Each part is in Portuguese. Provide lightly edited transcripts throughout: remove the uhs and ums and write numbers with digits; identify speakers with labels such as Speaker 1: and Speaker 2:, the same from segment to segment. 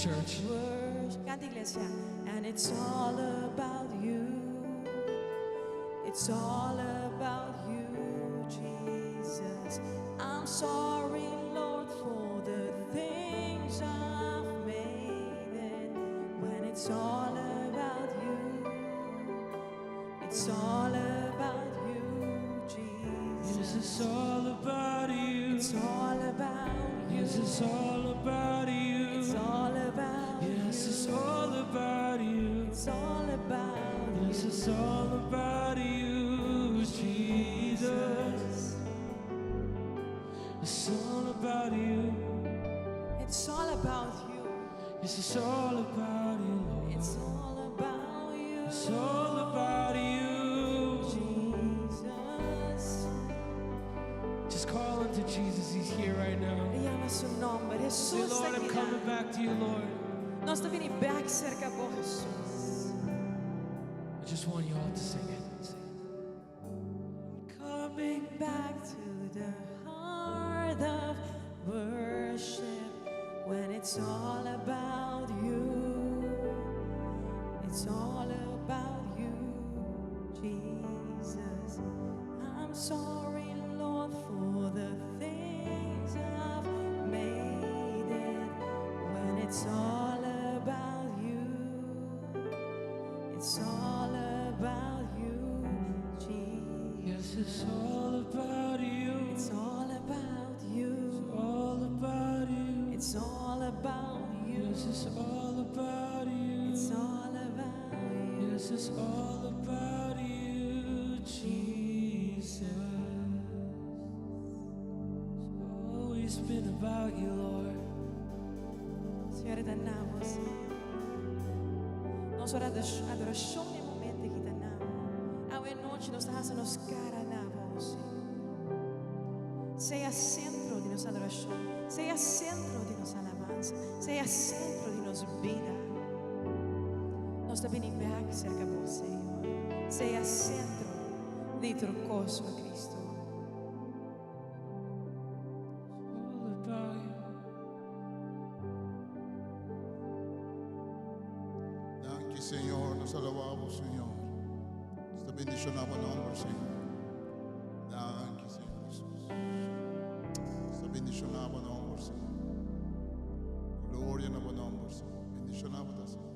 Speaker 1: church.
Speaker 2: Canta, iglesia. And it's all about you. It's all about you, Jesus. I'm sorry, Lord, for the things I've made it. When it's all about you, it's all about you, Jesus.
Speaker 1: Yes, it's all about you.
Speaker 2: It's all about you.
Speaker 1: Yes, it's all about you.
Speaker 2: It's all about you.
Speaker 1: Yes, it's all about you.
Speaker 2: It's all about you.
Speaker 1: Yes, it's all about you, Jesus. It's all about you.
Speaker 2: It's all about you.
Speaker 1: Yes, it's all about you, Lord.
Speaker 2: It's all about you.
Speaker 1: It's all about you.
Speaker 2: Jesus.
Speaker 1: Just call unto Jesus. He's here right now.
Speaker 2: Llama su nombre.
Speaker 1: Say,
Speaker 2: Jesus
Speaker 1: Lord,
Speaker 2: está
Speaker 1: I'm
Speaker 2: aqui.
Speaker 1: coming back to you, Lord.
Speaker 2: Nós estamos vindo back cerca por Jesus.
Speaker 1: I just want you all to sing it. Sing it.
Speaker 2: Coming back to the heart of worship when it's all about you. It's all about you, Jesus. I'm sorry, Lord, for the things I've made it when it's all about you. It's all about you, Jesus.
Speaker 1: Yes, it's all about you.
Speaker 2: It's all about you.
Speaker 1: All about you.
Speaker 2: It's all about you.
Speaker 1: Yes, it's all about you.
Speaker 2: It's all about you.
Speaker 1: Yes, it's all about you, Jesus. It's always been about you, Lord.
Speaker 2: Senhor, danamos. Nossa adoração nesse momento que danamos. A noite nós estamos cara na voz. Seja centro de nossa adoração. Seja centro de nossa alabança. Seja centro de nossa vida. Nós estamos vindo back cerca por Senhor. Seja centro de trocoso a Cristo.
Speaker 1: All about you.
Speaker 3: Danke, Senhor. Nos alabamos, Senhor. Nos bendicionamos o nome, Senhor. Danke, Senhor Jesus. Nos bendicionamos o nome, Senhor. Glória no nome, Senhor. Bendicionamos, Senhor.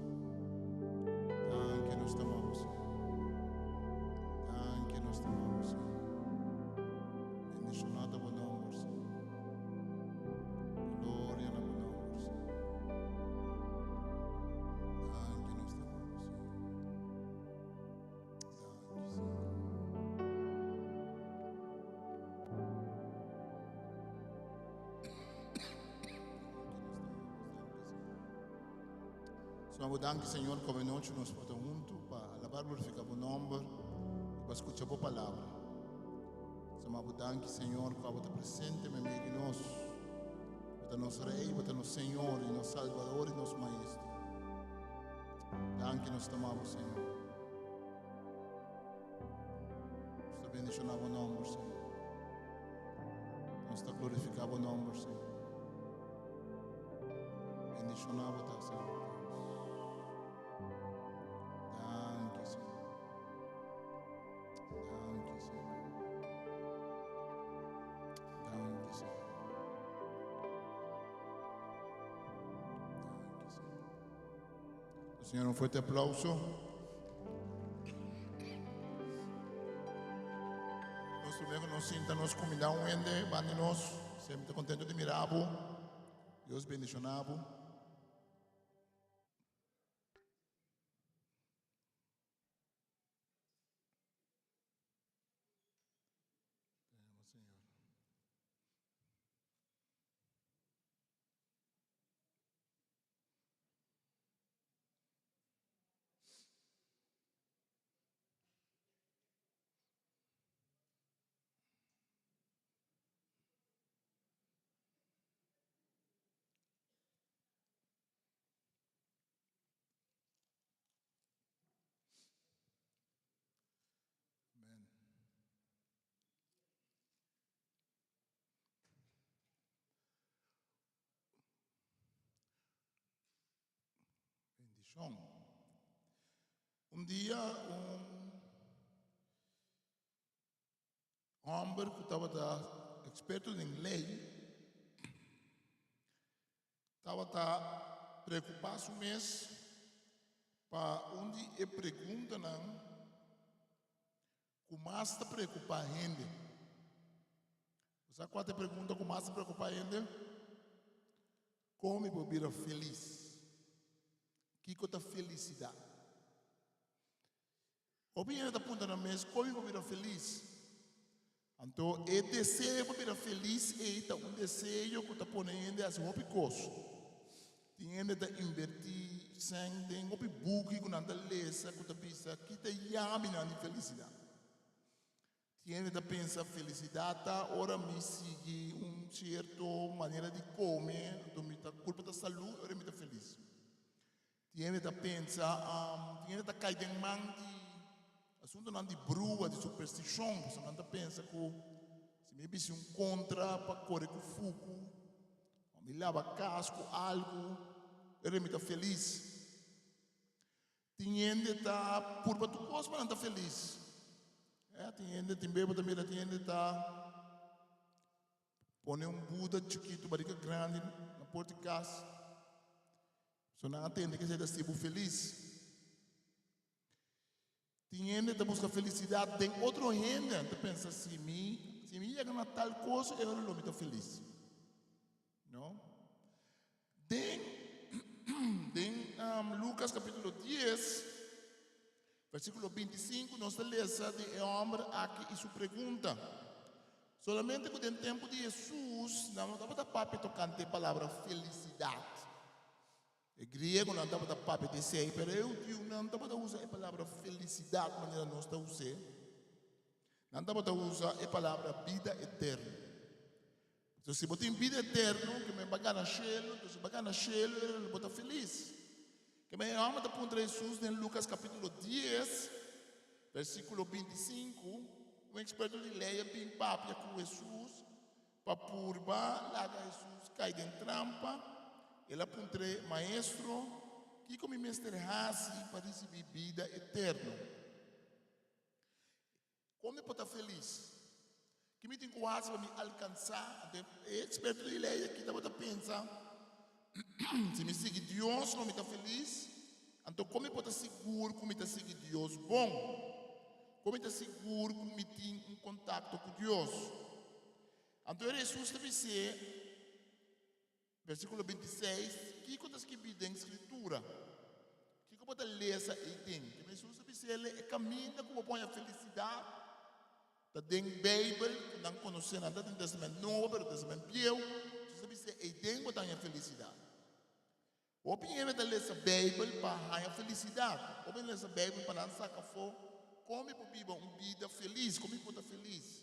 Speaker 3: Danke, nos amamos, Senhor. Danke, nos amamos, Senhor. Bendicionado o nome, Senhor. Glória no nome, Senhor. Danke, nos amamos, Senhor. Danke, Senhor. Senhor, danke, Senhor, como noite nos podemos juntos para alabar, glorificar o nome e para escutar a palavra. Senhor, danke, Senhor, que você presente no meio de nós. Você é nosso Rei, você é nosso Senhor, e nosso Salvador e nosso Maestro. Danke, nós te amamos, Senhor. Nós te bendicionamos o nome, Senhor. Nós te glorificamos o nome, Senhor. Bendicionamos-te, Senhor. Danke, Senhor. Danke, Senhor. Danke, Senhor. Danke, Senhor. Senhor, um forte aplauso. Nós primeiro nos sinta, nos convidar um ende, bande nós, sempre contente de mirar-vos. Deus bendicionavo. Senhor. superstição. Dia, homem que estava experto em lei, estava preocupado mesmo para onde ele pergunta não, como está preocupado a gente. Sabe qual é a pergunta como está preocupado a gente? Como eu vou ser feliz? Que é a felicidade? O bem está apontando mesmo como eu vou ser feliz. Então, o desejo de ser feliz é um desejo que está pondo as roupas. Tem que invertir sangue, tem que buque com a lesa, que está pensando que está chamando de felicidade. Tem que pensar felicidade, ora me sigue certa maneira de comer, então me está culpa da saúde, ora me está feliz. Tem que pensar, tem que cair em mão de assunto não de brua, de superstição, você não pensa que se me visse contra para correr com fogo, ou me lava casco, algo, eu me está feliz. Tem gente que está por tu coisa, mas não está feliz. Tem gente que também está põe Buda chiquito, barriga grande na porta de casa. Você não atende que seja tipo feliz. Tem gente que busca felicidade, tem outro gente que pensa se me chega a tal coisa, eu não estou feliz. Não? Tem Lucas capítulo 10, versículo 25, nós lemos de homem aqui e sua pergunta. Solamente que no tempo de Jesus, não estava papo tocante a palavra felicidade. O grego não estava papo de ser, mas eu não estava usando a palavra felicidade de maneira nós estamos usando. Não estava usando a palavra vida eterna. Então, se você tem vida eterna, que me baga na chelo, então se baga na chelo, ele está feliz. Que me ama da ponta de Jesus em Lucas capítulo 10, versículo 25, um experto de lei bem papo com Jesus, para purba, lá Jesus cai em trampa. Ele apontou, maestro, que como mestre raci para receber vida eterna. Como eu posso estar feliz? Que me tem quase para me alcançar? Experto de lei aqui estava pensando, se me seguir Deus, não me está feliz. Então, como eu posso estar seguro que me está seguindo Deus bom? Como eu estou seguro que me tem contato com Deus? Então, Jesus deve ser versículo 26, que coisas que vi na escritura? Que pode ler essa item? Que Jesus disse ele é caminho que põe a felicidade. Da dentro da Bíblia, não conhece nada do Testamento Novo, do Testamento Velho. Jesus disse é item que põe a felicidade. O opinião da ler essa Bíblia para a felicidade. O opinião dessa Bíblia para não sacar fogo. Como eu vivo uma vida feliz? Como eu estou feliz?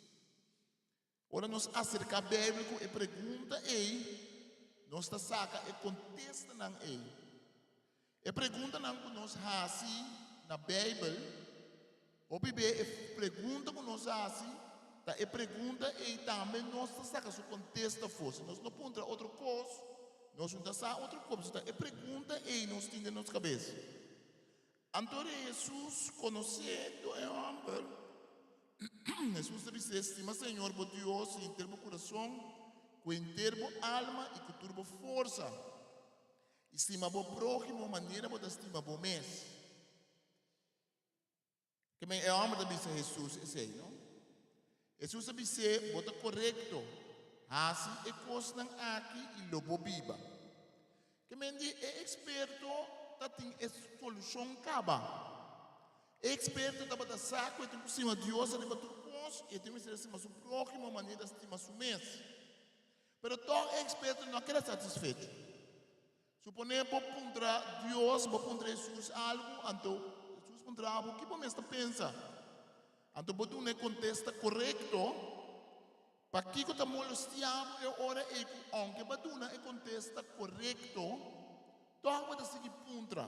Speaker 3: Ora nos acerca a Bíblia e pergunta nós está saca e contesta não e pergunta não que nós assim na Bíblia ou bebê e pergunta que nós assim tá e pergunta e também nós está saca se contesta fosse nós não ponta outra coisa nós não está outra coisa tá e pergunta e nós tem na nossa cabeça então Jesus conhecendo é homem Jesus disse estima Senhor por Deus em termo coração com termo alma e com turbo força. Estima o próximo maneira de estima o mês. Que é a alma da bisa Jesus, esse aí, não? Jesus disse, bota correto. Assim é coisa aqui e lobo biba. Que é experto, tá tem a solução caba. É experto da bota saco e tem por cima de Deus, e bota coisa e tem que ser acima o próximo maneira de estima o mês. Pero todo experto não quer satisfeito. Suponemos que Deus vai pôr Jesus algo, então Jesus pondrá algo que você pensa. Então você não contesta correto, para que você molestiamo e ora e aunque você não contesta correto, todo pode seguir puntra.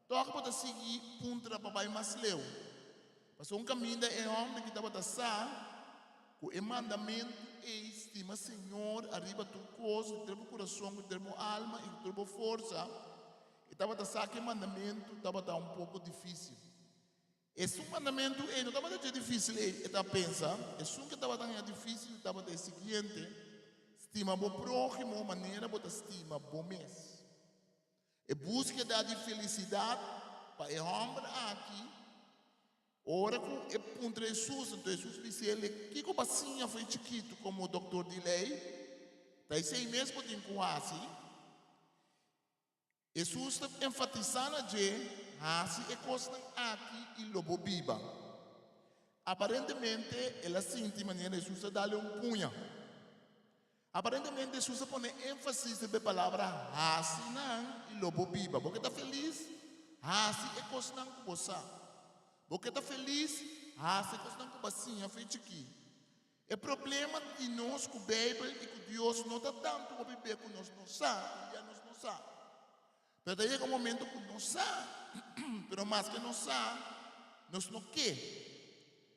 Speaker 3: Todo pode seguir puntra para vai mais leu. Mas caminho é homem que estava dançar. O mandamento é estima Senhor, arriba tu coisa, termo coração, termo alma e termo força. estava a saque mandamento, estava um pouco difícil. Esse mandamento não estava tão difícil, estava pensando, esse que estava tão difícil, estava o seguinte: estima o próximo, maneira de estima o mês. E búsqueda de felicidade para o homem aqui. Ora que é contra Jesus, então Jesus disse ele, que como assim foi chiquito como o doutor de lei, daí 6 meses que tem quase. Jesus está enfatizando que assim é coisa aqui e lobo biba. Aparentemente, ela sente maneira Jesus a dar-lhe punha. Aparentemente, Jesus põe ênfase na palavra assim e lobo biba. Porque está feliz, assim é coisa que você. Porque está feliz, assim é coisa que você fez aqui. O problema de nós com a Bíblia e com Deus não está tanto para viver com nós não sabe, já nós não sabe. Pero chega um momento que não sabe, pero mais que não sabe, nós não quer.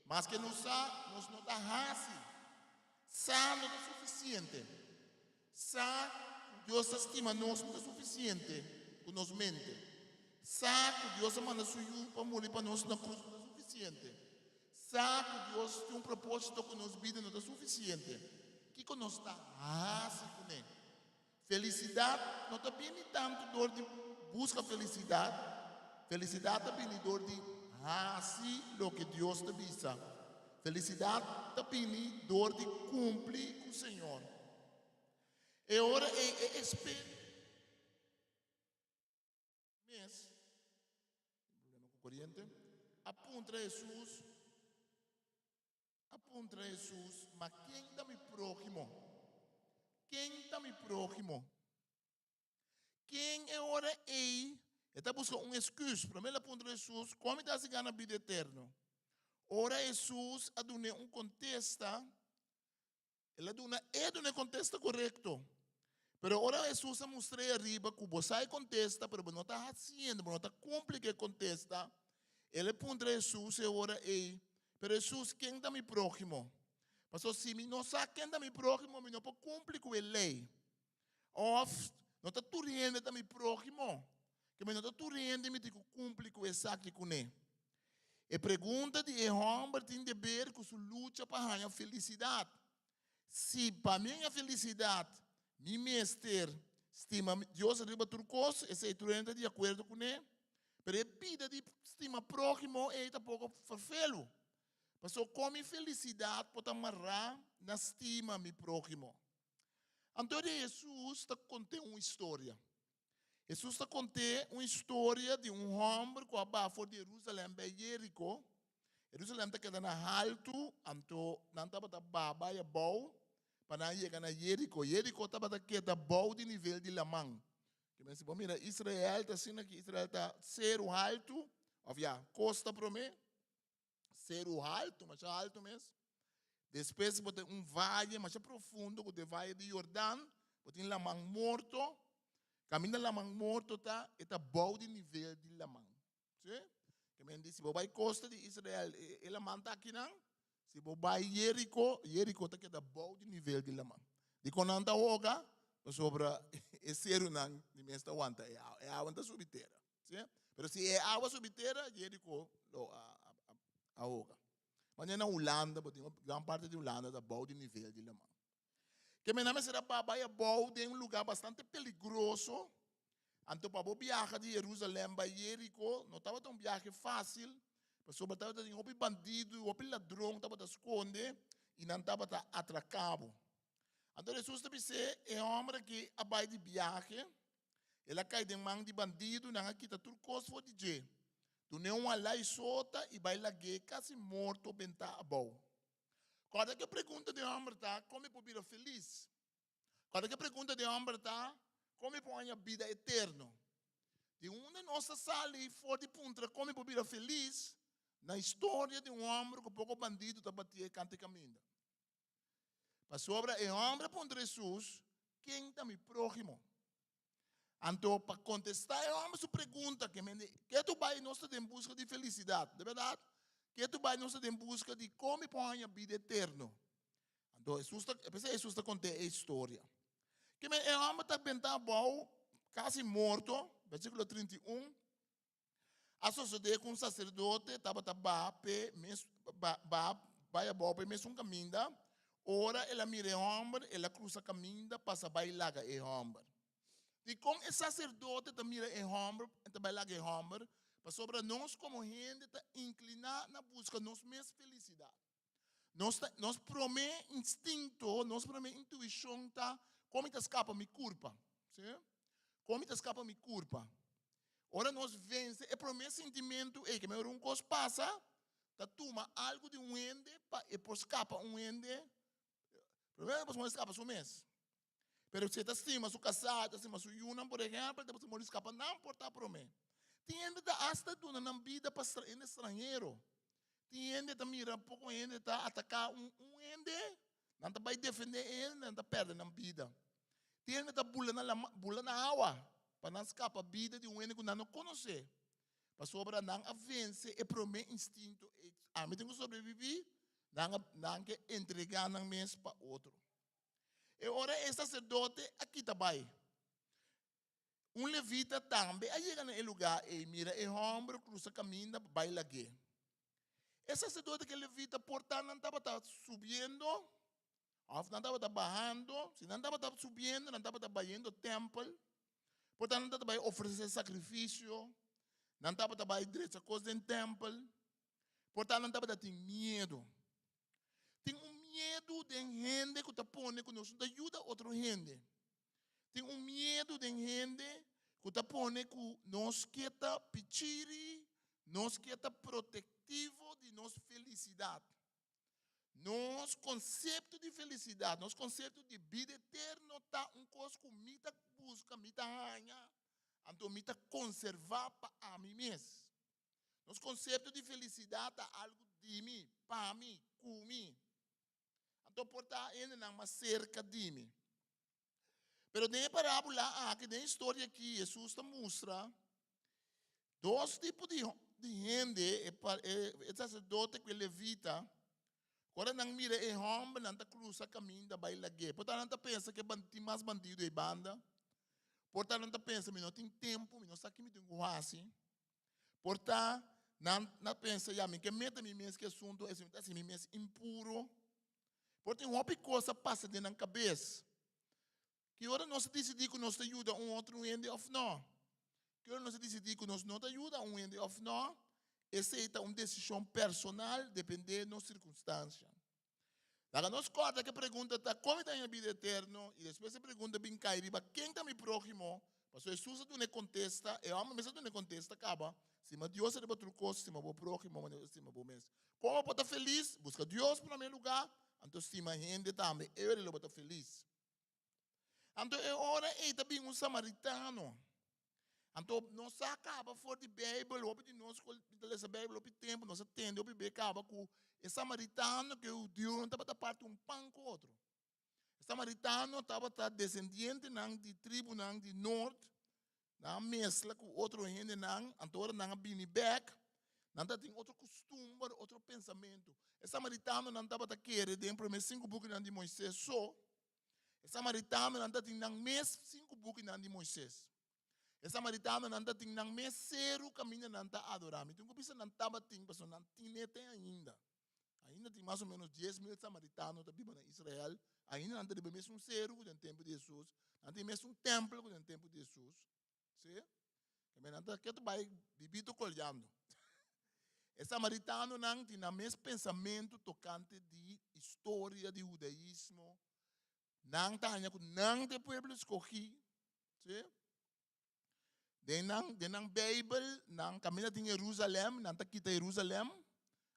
Speaker 3: Mais que não sabe, nós não está assim. Sabe não é suficiente. Sabe, Deus estima nós não é suficiente com nós mente. Sabe, Deus manda suyo para morrer para nós na cruz não é suficiente. Sabe, Deus tem um propósito com nós vida não é suficiente. Que que nós está assim com ele? Felicidade não está bem tanto dor de busca felicidade. Felicidade está bem dor de assim o que Deus te visa. Felicidade está bem dor de cumprir com o Senhor. E ora é espero. Mês, problema com corrente. Aponta Jesus, mas quem está me próximo? Quem está me próximo? Quem é ora ele? Está buscando excusa. Primeiro aponta Jesus, como está se ganhando a vida eterna? Ora Jesus a dar contesta. Ele dá um contesta correto. Pero ora Jesus a mostrar arriba que você contesta, pero não está fazendo, não está cumprindo que contesta. Ele aponta Jesus e ora ele. Pero Jesus, quem está me próximo? Pastor, se não sabe quem está me próximo, não pode cumprir com a lei. Ou não está turrendo está me próximo, que não está turrendo me digo cumprir com esse aqui com ele. E pergunta de homem tem de ver com sua luta para ganhar felicidade. Se para mim a felicidade, meu mestre, estima Deus arriba tudo coisa, esse é turrendo de acordo com ele. Pero a vida de estima próximo é pouco farfelo. Pastor, como felicidade pode amarrar na estima meu próximo. Então, Jesus está contando uma história. Jesus está contando uma história de um homem que abafou de Jerusalém para Jerico. Jerusalém está quedando alto, então não estava a baba e bom para chegar a Jerico. Jerico estava quedando bom de nível de Lamang. Que me diz, mira, Israel está assim aqui, Israel está zero alto, havia costa para mim, zero alto, mas é alto mesmo. Depois tem um vale mais profundo, o vale de Jordão, tem Lamang morto, caminho Lamang morto está bom de nível de Lamang. Sim? Que me diz, se você vai costa de Israel, ele manda aqui não? Se você vai Jerico, Jerico está quedando bom de nível de Lamang. De quando anda hoga, sobre esse ano não, de mês da wanta é água da subterra, sim? Mas se é água subterra, Jerico a hoga. Mas na Holanda, grande parte da Holanda está bom de nível de Lamang. Que me nome será para é bom de um lugar bastante perigoso. Então para viajar de Jerusalém para Jerico, não estava tão viagem fácil. Porque estava tem um bandido, um ladrão, estava esconde e não estava atracado. Então Jesus disse, é um homem que vai de viagem, ele cai de mão de bandido, não quita tudo coisa for de jeito. Tu não vai lá e solta e vai lá quase morto, bentar a boa. Quando que pergunta de homem está, como pode viver feliz? Quando que pergunta de homem está, como pode ganhar vida eterna? De uma nossa sala e for de punta, como pode viver feliz? Na história de um homem que pouco bandido está batendo e canta e caminha. Para sobre o homem para Jesus, quem está me próximo? Então, para contestar, o homem se pergunta que tu vai nós em busca de felicidade, de verdade? Que tu vai nós em busca de como põe a vida eterna? Então, Jesus está contando a história. Que o homem está pensando, bom, casi morto, versículo 31. A sociedade com um sacerdote estava vai a boa, mesmo um caminho. Ora, ela mira o homem, ela cruza o caminho, passa bailar o homem. E com o sacerdote também mira o homem, bailar o homem, para sobre nós como gente inclinar na busca de nossa mesma felicidade. Nós promete instinto, nós promete intuição, como está escapa minha culpa. Como está escapa minha culpa. Ora nós vence, é promete sentimento, que me um coisa passa, toma algo de um ende, e por escapa um ende, primeiro você escapa o mês. Pero se está acima, su casado, acima, su yunam, por exemplo, depois você escapa, não importa promete. Tem ende da hasta duna na vida para estrangeiro. Tem ende da mira, pouco ende da atacar ende, não está vai defender ele, não está perdendo na vida. Tem ende da bula na água, para não escapar a vida de ende que não conhece. Para sobre não vence e promete instinto, a mim tem que sobreviver, não que entregar na mesa para outro. E ora, esse sacerdote aqui também. Um levita também, aí chega no lugar e mira, e homem cruza o caminho, baila aqui. Esse sacerdote que levita, portanto, não estava subindo, não estava bajando, se não estava subindo, não estava baixando o templo, portanto, não estava oferecer sacrifício, não estava direito a coisa do templo, portanto, não estava tendo medo. Tem medo de gente que está pondo que nós ajuda outra gente. Tem medo de gente que está pondo que nós que está pichiri, nós que está protetivo de nossa felicidade. Nosso conceito de felicidade, nosso conceito de vida eterna está coisa que mita busca, mita ganha, então mita conservar para mim mesmo. Nosso conceito de felicidade é algo de mim, para mim, comigo. Então, portanto, ainda não é cerca de mim. Pero tem parábola, que tem história aqui, Jesus mostra dois tipos de gente, o sacerdote que levita, quando não mira o homem, não está cruza o caminho da baila gay. Portanto, não pensa que tem mais bandido em banda. Portanto, não pensa, não tem tempo, não está aqui, me tem assim. Portanto, não pensa, que meta-me mesmo que assunto, assim, mesmo impuro. Porque uma coisa passa dentro da cabeça. Que hora nós decidimos que nós ajuda outro ende ou não. Que hora nós decidimos que nós não ajuda ende ou não. Essa é uma decisão personal, dependendo das circunstâncias. Agora nós corta que a pergunta está como está a vida eterna e depois a pergunta bem cairiba quem está meu próximo. Porque Jesus não contesta, e a alma mesmo não contesta, acaba. Se Deus é de outro coisa, se meu próximo, se meu mês. Como pode estar feliz? Busca Deus para primeiro lugar. Então, se a gente também, eu ele está feliz. Então, é hora ele também samaritano. Então, nós acaba fora de Bíblia, ou de nós, essa Bíblia, ou de tempo, nós atende, ou de acaba com o samaritano que o Deus não estava parte um pão com outro. O samaritano estava descendente de tribo de norte, na mescla com outro gente, então, não bini back. Não tem outro costume, outro pensamento. O samaritano não estava querendo dentro dos 5 bucos de Moisés só. O samaritano não tem nem 5 bucos de Moisés. O samaritano não tem nem zero caminho não está adorando. Então, o que não estava tendo, pessoal, não tem ainda. Ainda tem mais ou menos 10.000 samaritanos da Bíblia em Israel. Ainda não tem mesmo um zero no tempo de Jesus. Não tem mesmo um templo no tempo de Jesus. Sim? Também não tem que vai viver colhendo. O samaritano não tem o mesmo pensamento tocante de história de judaísmo. Não tem povo escolhido. Denang Bíblia, não caminha em Jerusalém, não está aqui em Jerusalém.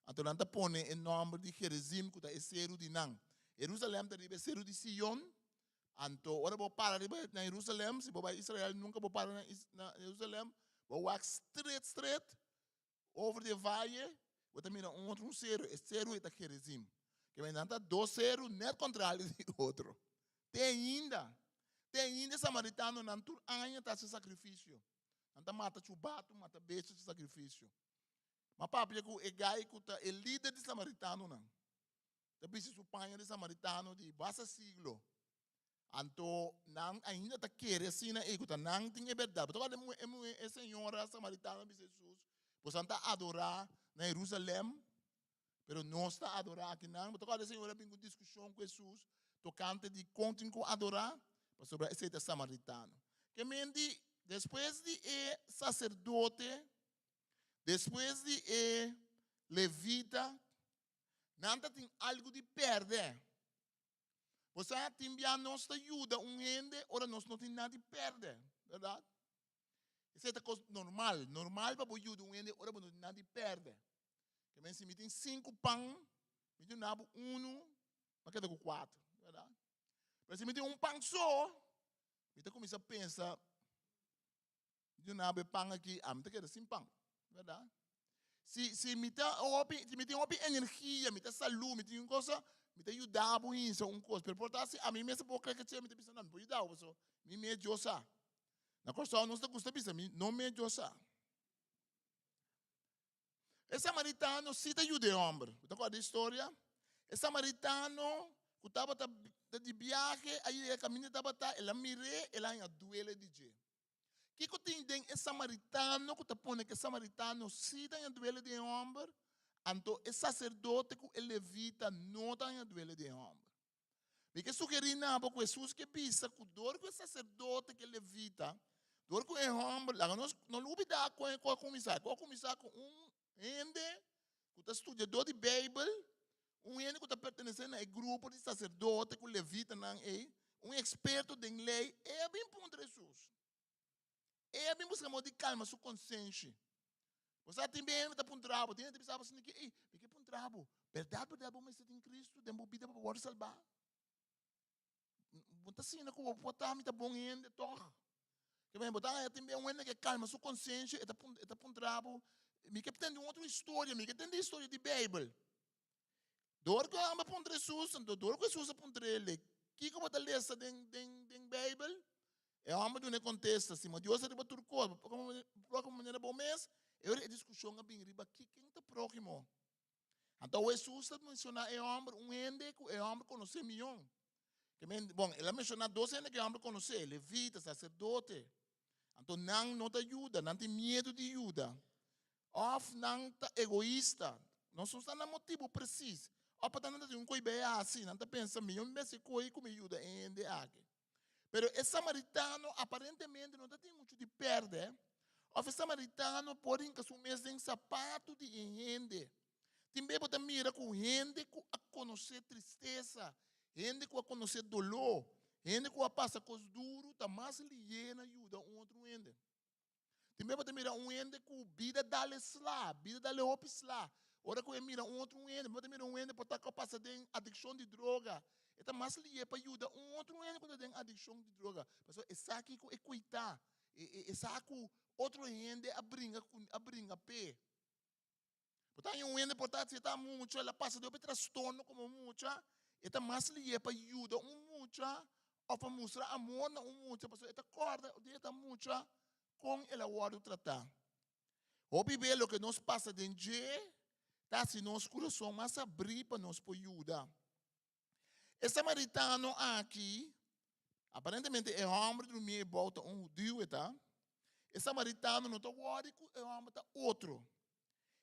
Speaker 3: Então não está põe o nome de Gerizim, que está seru de não. Jerusalém está seru de Sion. Então, ora vou parar na Jerusalém, se vou para Israel, nunca vou parar na Jerusalém. Vou walk straight. Over the valley, vou também outro zero, esse zero é da Gerizim. Que vai dar 2 zeros, net contrário do outro. Tem ainda samaritano, não tem ainda esse sacrifício. Não mata chubato, mata beijo de sacrifício. Mas papai, o gai é líder de samaritano, não. Também se supanha de samaritano de basta siglo. Anto, nang ainda tá querer assim na ego, nang tem é verdade. Então, a senhora samaritana de Jesus, pois anda adorar na Jerusalém, pero não está a adorar aqui não. Então, a senhora vem com discussão com Jesus, tocante de continuar a adorar, sobre esse samaritano. Que mente, depois de sacerdote, depois de levita, nada tem algo de perder. Você tem a nossa ajuda, gente, ora nós não tem nada de perder, verdade? Isso é coisa normal, normal para ajudar gente, ora não tem nada de perder. Que men se me tem 5 pão, me tem nabo 1, mas queda com 4, verdade? Mas se me tem um pão só, me tem começar a pensar, de nabo pão aqui, me tem queda sem pão, verdade? Se me tem energia, me tem saúde, me tem uma coisa, me tem ajudar a isso, uma coisa. Pero portanto, a mim mesmo vou crer que você me tem pensando, não, vou ajudar, você, me ajuda. Na coisa não está gostando de pensar, não me ajuda. O samaritano cita o homem. Você conhece a história? O samaritano, que estava de viagem, aí o caminho estava, ele mirou, ele ainda duele de jeito. Que tem o samaritano, que está pondo que o samaritano cita o duele de homem, então o sacerdote que ele levita não está o duele de homem. Porque sugerir nada para Jesus que pensa que o sacerdote que levita, o homem, não duvida com o comissário com gente que está estudando de Bíblia, gente que está pertencendo ao grupo de sacerdote que levita, experto em lei, é bem para Jesus. É bem buscar de calma sua consciência. Você tem bem está para um trabalho, tem gente que pensa assim que para um trabalho, verdade, mas você tem Cristo, tem vida para poder salvar. Você assim, que o potam está bom ainda, torre. Que bem, botar tem bem uma que calma sua consciência, está para um trabalho. Me que tem outra história, me que tem a história de Bíblia. Dor que ama para Jesus, dor que Jesus para ele. Que como está lendo den Bíblia? É homem do ne contesta, se mas Deus é de turco, como maneira bom mês, a discussão é bem riba que quem está próximo. Então Jesus está mencionando é homem, gente que é homem conhece milhão. Que bom, ele menciona 12 gente que é homem conhece, levita, sacerdote. Então não te ajuda, não tem medo de ajuda. Of não está egoísta, não só está no motivo preciso. Ou para não ter coisa assim, não está pensando milhão vezes coisa como ajuda ainda aqui. Pero o samaritano aparentemente não tem muito de perder. O samaritano pode assumir em sapato de gente. Também pode mirar com gente que a conhecer tristeza, gente que a conhecer dolor, gente que a passa coisas duras, está mais liena ajuda outro gente. Também pode mirar gente que vida dá-lhe slá, vida dá-lhe hope slá. Ora que mira outro gente, pode mirar gente que está passando de adicção de droga. Então, mais lié para ajudar outro ano quando tem adicção de droga. Pessoal, essa aqui é cuidar. Essa aqui outro gente a brinca pé. Portanto, gente portanto se está muito, ela passa de um transtorno como muito. Então, mais lié para ajudar muito, ou para mostrar amor na muito. Pessoal, esta corda, está muito com ela o tratar. O bebê o que nos passa dentro, tá se nosso coração mais abrir para nos ajudar. O samaritano aqui, aparentemente é homem do meio volta judeu, tá? O samaritano não está worried, é homem está outro.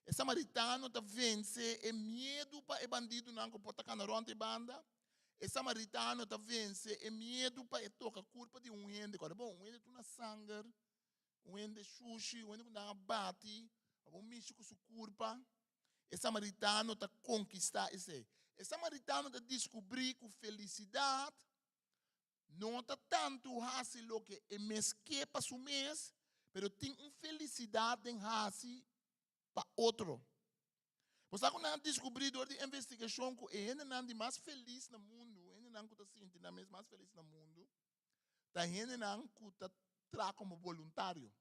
Speaker 3: O samaritano está vence é medo para o bandido não comporta canaronte banda. O samaritano está vence é medo para tocar culpa de gente. Agora bom, gente tem sangue, gente sushi, gente não bate, um misto com sua culpa. O samaritano está conquistar isso. O samaritano está descobrir que felicidade não está tanto fácil lo que é mês que para o mês, mas tem uma felicidade em fácil para outro. Você está descobrindo de investigação que ele não é mais feliz no mundo, ele não está sentindo mais feliz no mundo, ele não está como voluntário.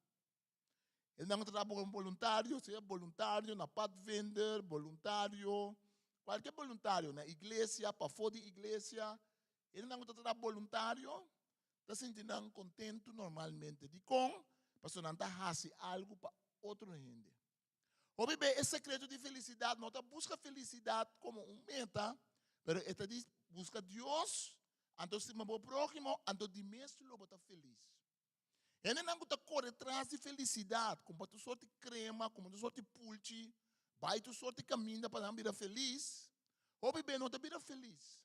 Speaker 3: Ele não trabalha como voluntário, seja voluntário na Pathfinder, voluntário, qualquer voluntário na igreja, para fora da igreja. Ele não está voluntário, está sentindo contento normalmente. De com, porque não está fazendo algo para outro gente. O bebê é secreto de felicidade, não está busca felicidade como meta, mas está busca Deus, Então, se o próximo, então de mesmo lobo está feliz. Ele não está correr atrás de felicidade, como tu sorte crema, como tu sorte pulche, vai tu sorte caminha para não virar feliz, ou bem não está virar feliz.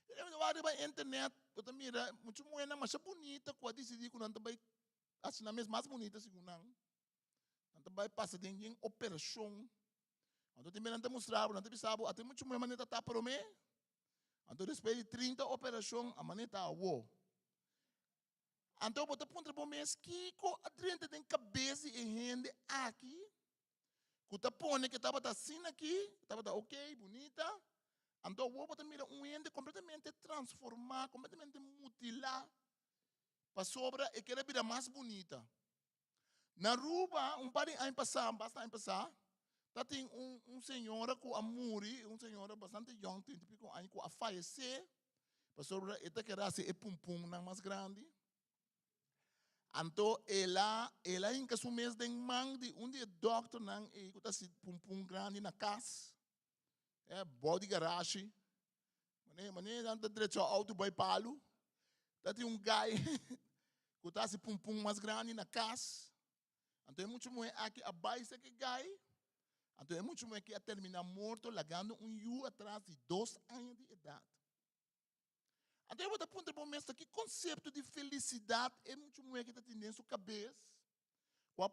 Speaker 3: Eu vai na internet, eu mira, muito moeda, mas é bonita, quando decidir que não vai, assim, mais bonita, segundo não vai passar de uma operação. Então, também não te mostrava, não te pensava, até muito moeda maneta tá para mim. Então, depois de 30 operações, a maneta tá uau. Então, você pode para o mês que dentro da cabeça e rende aqui, que você põe que estava assim aqui, estava ok, bonita. Então, você mira rende completamente transformar, completamente mutilar, para sobra e querer vida mais bonita. Na Aruba, par de anos passados, bastante anos passados, tem senhora com a Muri, senhora bastante jovem, tem tipo anos com a falecer, para sobra, ela quer ser pum-pum mais grande. Então, ela em que o mês de mang de doctor nang e que está pum grande na casa, body garage, mané anda direto ao auto by palo, tem guy que está pum mais grande na casa, então é muito mais aqui abaixo que guy, então é muito mais que a terminar morto, lagando atrás de 2 anos de idade. Então eu vou apontar para o mês que conceito de felicidade é muito mais que está tendo em sua cabeça.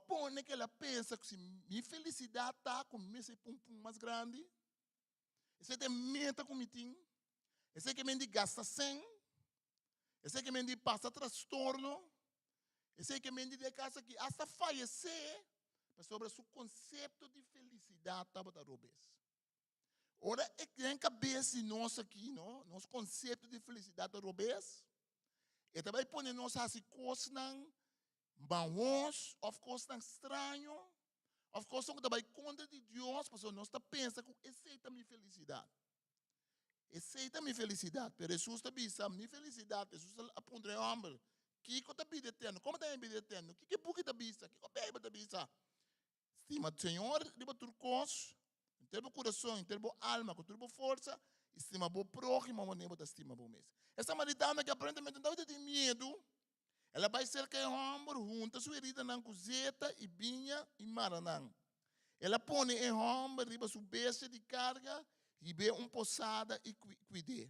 Speaker 3: Quando que ela pensa que se minha felicidade está com esse pum mais grande, esse é meta com meeting, esse é que me gasta 100, esse é que me passa transtorno, esse é que me de casa que hasta falecer, sobre o conceito de felicidade estava da robes. Ora, é que em cabeça nossa aqui, não? Nosso conceito de felicidade da robes, e também põe nós assim coisas não bons, of course não estranho, of course não também contra de Deus, porque nós está pensa que essa é a minha felicidade. Essa é a minha felicidade, mas Jesus está dizendo, minha felicidade, Jesus aponta o homem, que está vida eterna, como está vida eterna, que buque está bisa, que bebe está bisa. Estima do Senhor, riba turcos, em termo coração, em termo alma, com termo força, estima o próximo, mas não estima o mês. Essa maritana que aparentemente não tem medo, ela vai ser que o homem junta sua herida na cozeta e binha e maranã. Ela põe o homem riba sua besta de carga e vê posada e cuide.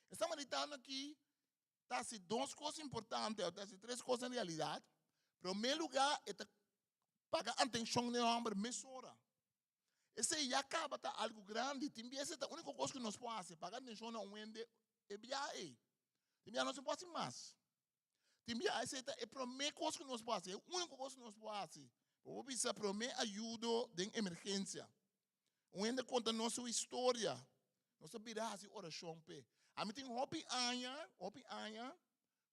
Speaker 3: Essa maritana aqui está se 2 coisas importantes, está se 3 coisas em realidade. Em primeiro lugar, é pagar atenção no homem mesura. Esse já acaba tá algo grande. Também essa é a única coisa que nós podemos fazer. Pagar atenção no homem é bem. Também nós não podemos fazer mais. Também essa é a primeira coisa que nós podemos fazer. A única coisa que nós podemos fazer. Vou precisar de primeira ajuda de emergência. O homem conta nossa história. Nossa vida de oração. A mim tem hobby anha.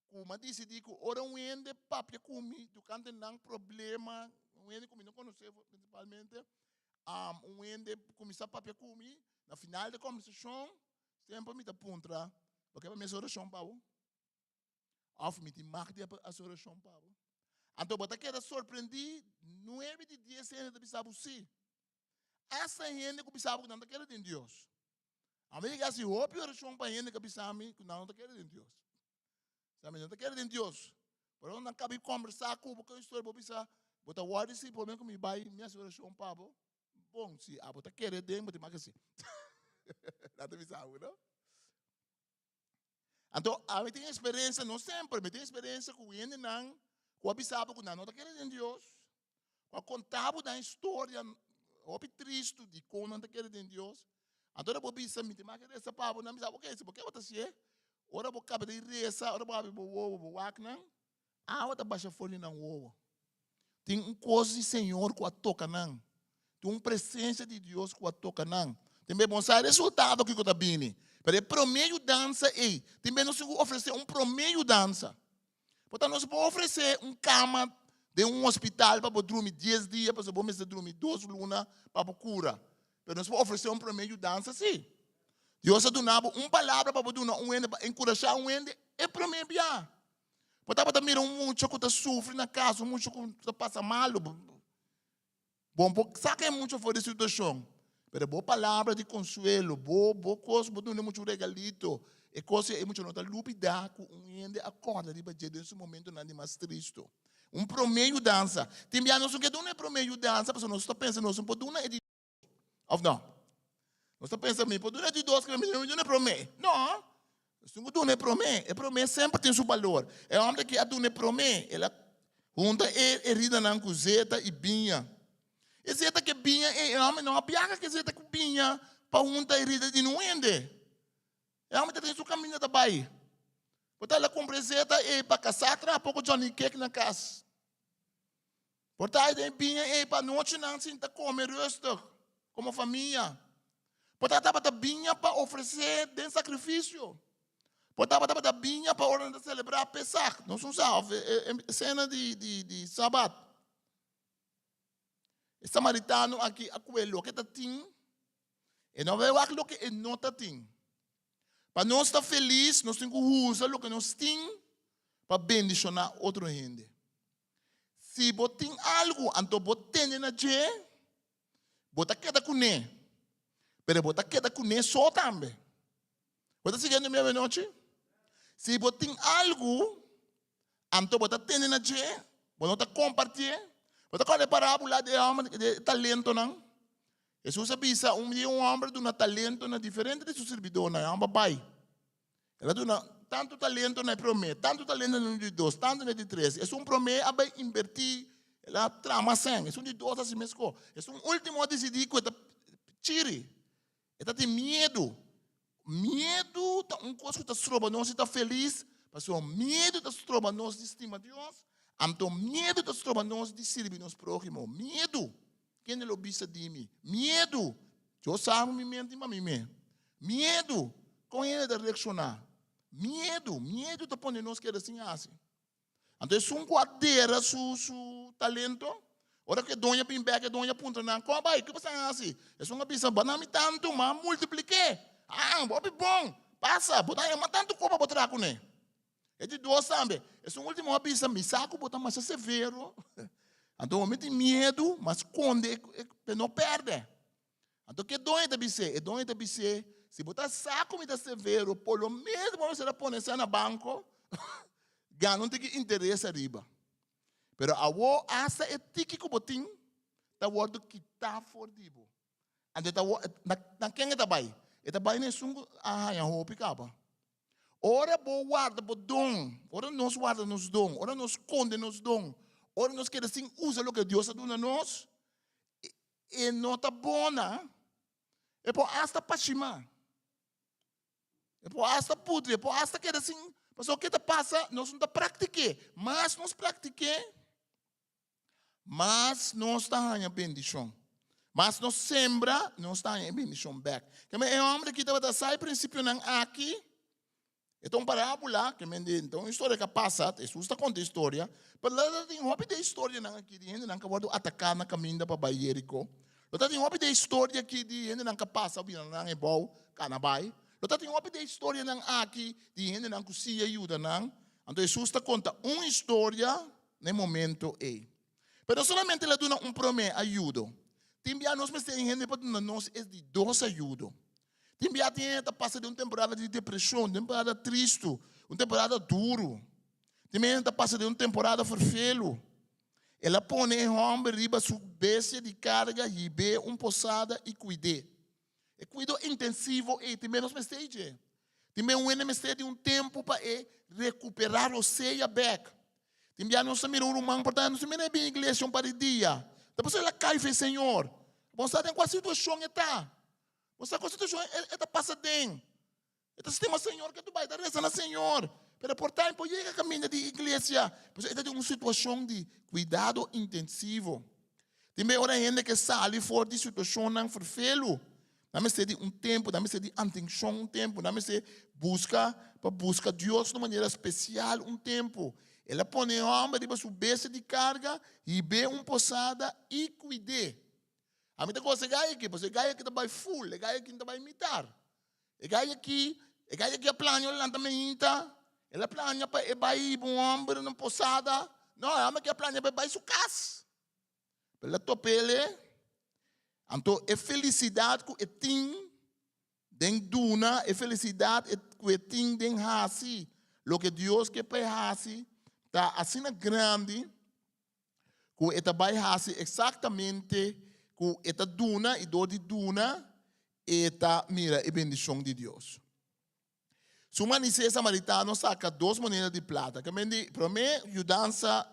Speaker 3: Como decidi que ora um ende papia comigo, tu canta não problema, um ende comigo não conhecer principalmente, um ende começar papia comigo, na final da conversação, sempre me dá pontra, porque a minha oração pau, of me te marque a oração pau. Então bota que era surpreendido, 9 de 10 anos de pensar sim. Essa gente que pensava que não quer de Deus. A mim assim, o oração para gente que pensava que não quer de Deus. Sabe, não quer de Deus. Por onde acaba de conversar com a história, vou pensar, bota guarda se por mim que me vai minha oração pau. Bom, se a bota quer de bota mais assim. Nada me sabe, não? Então, a mim tem experiência, não sempre, mas tem experiência com ele não, com a bisaba que não quer de Deus. Com a contava da história, o triste de como não quer de Deus. Então, eu vou pensar, me tem mais que essa pau, não me sabe o que é isso, porque eu estou ora vou acabar de reza, ora vou wagner, outra baixa folha não ovo. Tem coisa de Senhor que a toca não. Tem uma presença de Deus que a toca não. Também bom saber resultado que está vindo. Para promeio dança e também nós oferecer promeio dança. Portanto nós podemos oferecer cama de hospital para dormir 10 dias, para você dormir 2 lunas para cura. Mas nós podemos oferecer promeio dança sim. Deus ha donado palavra para encorajar é para mim bem. Porque mira muito que está sofrendo na casa, muito que está passa mal. Bom, sabe muito fora da situação. Mas boa palavra de consuelo, boa coisa, boa muito regalito. E coisa é muito nota lupida com ende acorda de bater nesse momento não é mais triste. Promeio dança. Tem bem nós que não é promeio dança, porque nós está pensando nós não podemos é de ou não. Nós está pensando me podemos é de dois que não é promeio. Não. Nós não é promeio. É promeio sempre tem seu valor. É homem que a não é promeio, ela junta e rida na cozeta e binha. E zeta que binha é homem não a piaca que zeta que binha para junta e rida de não ende. É homem que tem seu caminho da Bahia. Portanto, ela compra zeta e para casar, há pouco Johnny Cake na casa. Portanto, ela vinha e para noite não se comer rosto, como família. Portanto, ela vinha para oferecer de sacrifício. Portanto, ela vinha para celebrar Pesach. Nós não sabemos, é cena de sábado. O samaritano aqui, aquilo que está tem, e não é aquilo que não está tem. Para nós estar felizes, nós temos que usar o que nós temos para bendicionar outro gente. Se você tem algo, então você tem na gente, você quer com ele. Mas você quer com ele só também. Você está seguindo minha noite? Se você tem algo, então você tem na gente, você está compartilhando. Você está a parábola de talento, não? Jesus avisa um homem de um talento diferente de seu servidor, não é um pai. Ela dá tanto talento na promessa, tanto talento no de dois, tanto no de três. É promessa a vai invertir, ela trama sem. É de dois assim mesmo. É último a decidir que tire. Ela tem medo. Medo é coisa que está stroba, não está feliz, mas o medo está stroba, não se estima Deus. Então medo está stroba, não se servir nos próximos. Medo. Quem é o bicho de mim? Medo. Eu sabe me mente, mas me mente. Medo. Como é de reaccionar? Medo. Medo está pondo nós que assim assim. Então, se quadreira su talento, ora que dona pimbeca, que dona punta na como vai? Que você assim? É uma bicha banami tanto, mas multiplique. Bom. Passa, botar uma tanto copa botar com ele. É de dois também. É último bicha me saco botar mais severo. Então, eu tenho medo, mas quando não perde. Então, que dói da bice? É dói da bice. Se botar saco me dá severo, por lo mesmo você põe na banco, ganha não tem que interesse arriba. Pero a wo asa é tiki que botin, tá word que tá fordibo. Ande tá na quem é tabai? É tabai nem sungo ya hopi capa. Ora bo guarda bo dom, ora nos guarda nos dom, ora nos conde nos dom. Ora nós queremos assim, usa o que Deus está dando a nós. E não está bona. E por hasta pachima. E por hasta putre. E por hasta quer assim. Mas o que está passa, nós não está pratiquando. Mas nós pratiquemos. Mas nós está em bendição. Mas nós sembra, nós está em bendição back. Que é um homem que estava sai princípio não aqui. Então, parábola, que então, a história que passa, Jesus está contando a história, mas lá tem uma de história não aqui, de não acabou de atacar na caminho para Jerico. Lá tem uma de história aqui, de não que passa, não é bom, canabai. Lá tem uma de história não aqui, de não que se ajuda não. Então, Jesus está contando uma história no momento aí. Mas solamente ele dá promessa ajuda. Tem bem nós, mas tem gente para nós é de dois ajuda. Tem está passando de uma temporada de depressão, uma temporada triste, uma temporada duro. Tem está passando de uma temporada ferfelo. Ela põe o homem riba sua besta de carga e bebe posada e cuide. E cuido intensivo e também nos mesteios. Também um de um tempo para recuperar o seia back. Também nós miramos um irmão, portanto, nós miramos bem a igreja um par de dia. Depois ela cai e fez Senhor. Você tem qual situação está? Você a situação está passando. Este sistema Senhor que tu vai dar rezando Senhor. Pero por tempo chega a caminho de igreja. Porque está em uma situação de cuidado intensivo. Tem hora gente que sai fora de situação não ferfelo. Dá-me de um tempo, dá-me de atenção um tempo, dá-me de busca Deus de maneira especial um tempo. Ela põe o homem de sua besta de carga e bebe posada e cuide. A minha coisa é que você ganha que vai full, é ganha que vai imitar. É ganha que a plano lá também está. Ela plana para ir um homem na posada. Não, ela que plana para ir sua casa. Pela topele. Então, é felicidade que tem dentro duna, é felicidade ting den hasi, lo que Dios que pe hasi, tá assim na grande, que eta vai hasi exatamente, que eta duna, e do de duna, eta mira a bendição de Deus. Suma nesse samaritano saca 2 moedas de plata, que mendi, promê ajudança,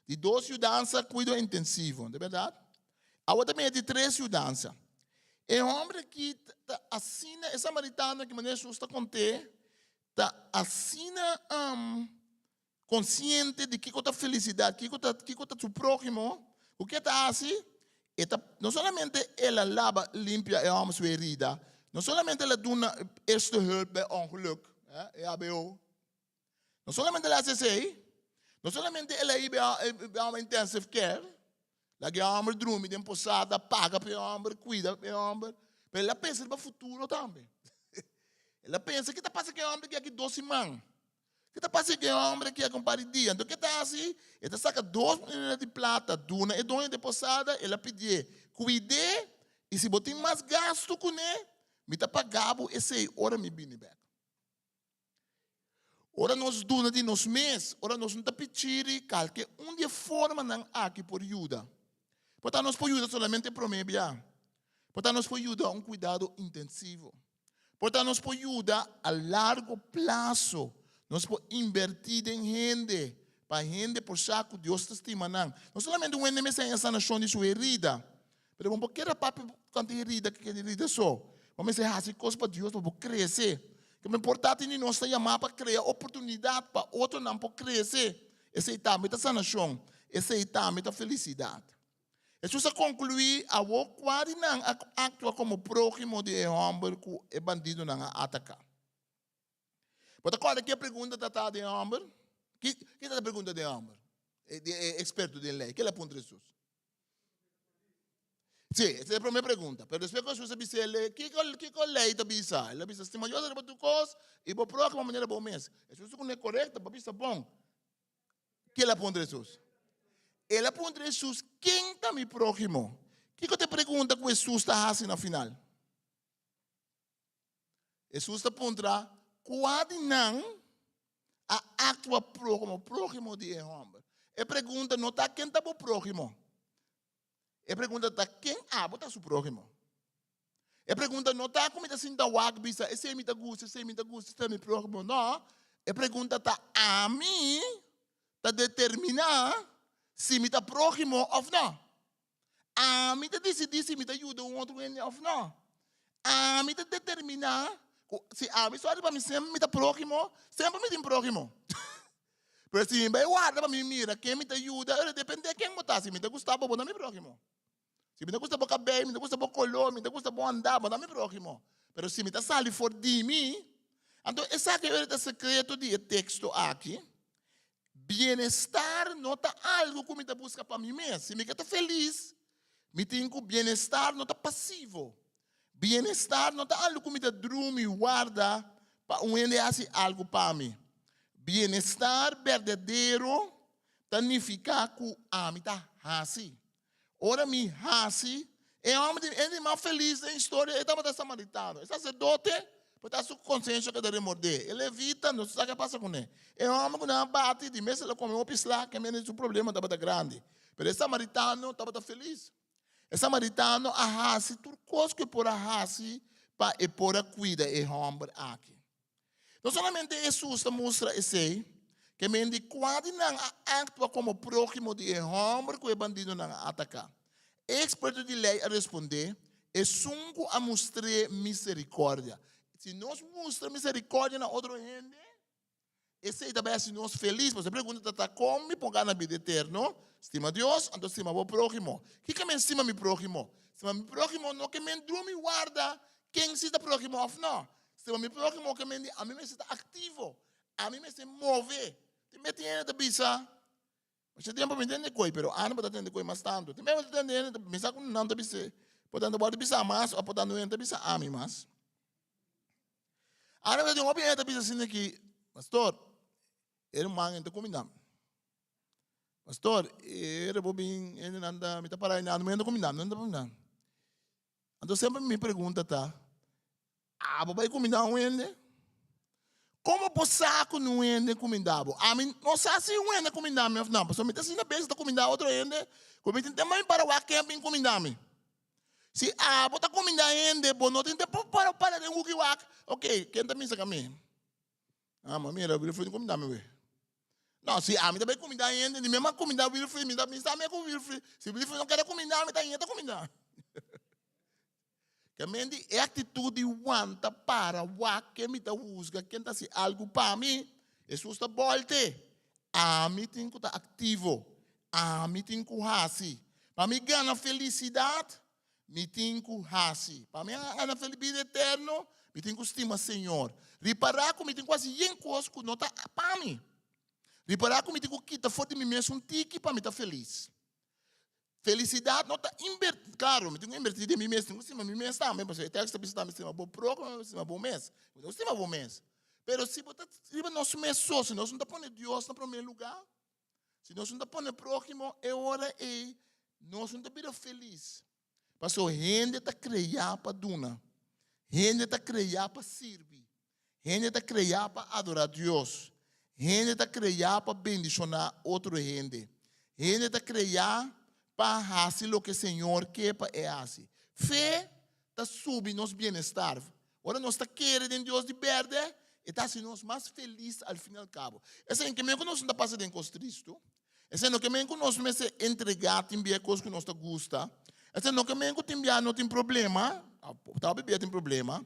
Speaker 3: de 2 ajudança cuido intensivo, de verdade? A outra também é de 3 ajudança. É um homem que assina, é samaritano que maneira justa conter, assina consciente de que está felicidade, que está seu próximo, o que está assim, não somente ela lava, limpia e ama sua herida, não somente ela dá eerste hulp bij ongeluk, EHBO, não somente ela se sei, não somente ela ir para intensive care, la que homem dorme em posada, paga para o homem, cuida para o homem, mas ela pensa no futuro também. Ela pensa que está passando que o homem que aqui 12 mãos, que está passando que o homem que é com paridia, então que está assim, ela saca 2 moedas de plata, duna e dona de posada, ela pediu, cuide e se botar mais gasto com ele, me está pagando e sei, ora me bine back. Ora nós duna de nos mês, ora nós não está pedindo, calque dia forma não aqui por ajuda. Portanto, nós podemos ajudar solamente promessa. Portanto, nós podemos ajudar um cuidado intensivo. Portanto, nós podemos ajudar a largo prazo. Nós podemos invertir em gente. Para gente, por saco, Deus te estima. Não solamente um enemy sem essa nação de sua herida. Mas vamos querer papo quanto herida, que herida só. Vamos dizer, assim, coisa para Deus, para crescer. Que é importante em nós chamar para criar oportunidade para outro não para crescer. Esse é também essa nação. Esse é também a felicidade. E se concluir, a quase não atua como próximo de homem que é bandido não ataca. Mas agora, que a pergunta está de homem? Que é a pergunta de homem? De experto de lei. Que é a pergunta de Jesus? Sim, essa é a primeira pergunta. Mas depois que Jesus disse, que a lei está bisa? Ela disse, se maior para tu coisa, e para o próximo maneira bom mês. Jesus não é correto, para bisa bom. Que é a pergunta de Jesus? Ela pergunta a Jesus, quem está me próximo? O que te pergunta que Jesus está fazendo no final? Jesus está perguntando, quando não atua próximo de homem? Ele pergunta, não está quem está próximo? Ele pergunta, quem está seu próximo? Ele pergunta, não está como está sendo o água, esse me está gosto, esse está me próximo. Não. Ele pergunta, a mim, está determinar se me está próximo ou não. A mim está decidir se me está ajudando um outro ou não. A mim está determinar se a mim só para mim sempre me está próximo, sempre me está próximo. Mas se me guarda para mim mira quem me ajuda, depende de quem botar. Se me está gostando, vou dar me próximo. Se me está gostando cabelo, me está gostando color, me está gostando andar, vou dar me próximo. Mas se me está saindo fora de mim, então esse aqui é o secreto do texto aqui. Bem-estar não está algo que me está buscando para mim mesmo. Se me está feliz, me tem que bem-estar não está passivo. Bem-estar não está algo que me está dormir e guarda para um assim algo para mim. Bem-estar verdadeiro significa que a mim está assim. Ora, me assim, é um mais feliz da história. Ele estava samaritano. O sacerdote, por estar sua consciência que deve morder. Ele evita, não sabe o que passa com ele. É um homem que não bate, de mês ele come um pisla, que é o problema estava grande. Mas o samaritano estava feliz. O samaritano arrasa tudo coisa que por arrasa para e por cuida e homem aqui. Não somente Jesus mostra esse, que me indica quase não atua como próximo de homem que é bandido não atacar. Experto de lei a responder, é sungo a mostrar misericórdia. Se nós mostramos misericórdia na outra gente, esse aí também é nós felizes. Você pergunta, como me pôr na vida eterna? Estima Deus, então estima o próximo. O que me estima meu próximo? Estima meu próximo não que me dorme e guarda quem se está próximo ou não. Estima meu próximo que a mim me está ativo, a mim me se move. Tem me tem da bisa. Mas tem tempo me entende coi, pero ano para entender coi mais tanto. Tem me entende, me saco não da bisa. Portanto, pode bisa mais, ou portanto não bisa a mim mais. Ano para tem da bisa assim que, pastor, ele mangin te combinam. Pastor, ele bobin, ele anda, me tá parando, não me anda combinam, não anda combinam. Então sempre me pergunta, Vai comida um ende. Como posaco no ende comida? Não sei se um ende comida, não. Porque me assim na besta comida outro ende. Como tem também para o camping comida. Se bota comida ende, não tem tempo para de um wak. Ok, quem tá me saca mim? Mami, era o filho comida me. Não, se me também comida ende, nem mesmo comida o filho me dá me sabe com o filho. Se o filho não quer comida, me tá indo comida. Que mente é atitude wanta para o que me dá usga quem tá se algo para mim isso está volte me tem que estar ativo me tem que hasi para mim ganhar felicidade me tem que hasi para mim ganhar felicidade eterno me tem que estimar Senhor reparar como me tem quase em coisa que não tá para mim reparar como me tem que quitar fora de mim mesmo um tique para me estar feliz. Felicidade não está invertida. Claro, eu tenho que invertir de mim mesmo. Tenho que mês também. Porque eu tenho que estar um bom programa, um bom mês. Eu tenho um bom mês. Mas se você nosso mês só, se nós não põe Deus no primeiro lugar, se nós não põe o próximo, é hora e nós não estamos felizes. Porque a gente está criada para donar. A gente está criada para servir. A gente está criada para adorar Deus. A gente está criada para bendicionar outra gente. A gente está criada para fazer o que o Senhor quer para fazer. Fé está subindo nosso bem-estar. Agora nós estamos querendo em Deus de verde e está sendo mais felizes ao fim e ao cabo. Esse é o que nós não estamos passando em Cristo. Esse é o que nós estamos entregando também coisas que nós gostamos. Esse é o que nós também não tem problema. Talvez tem problema.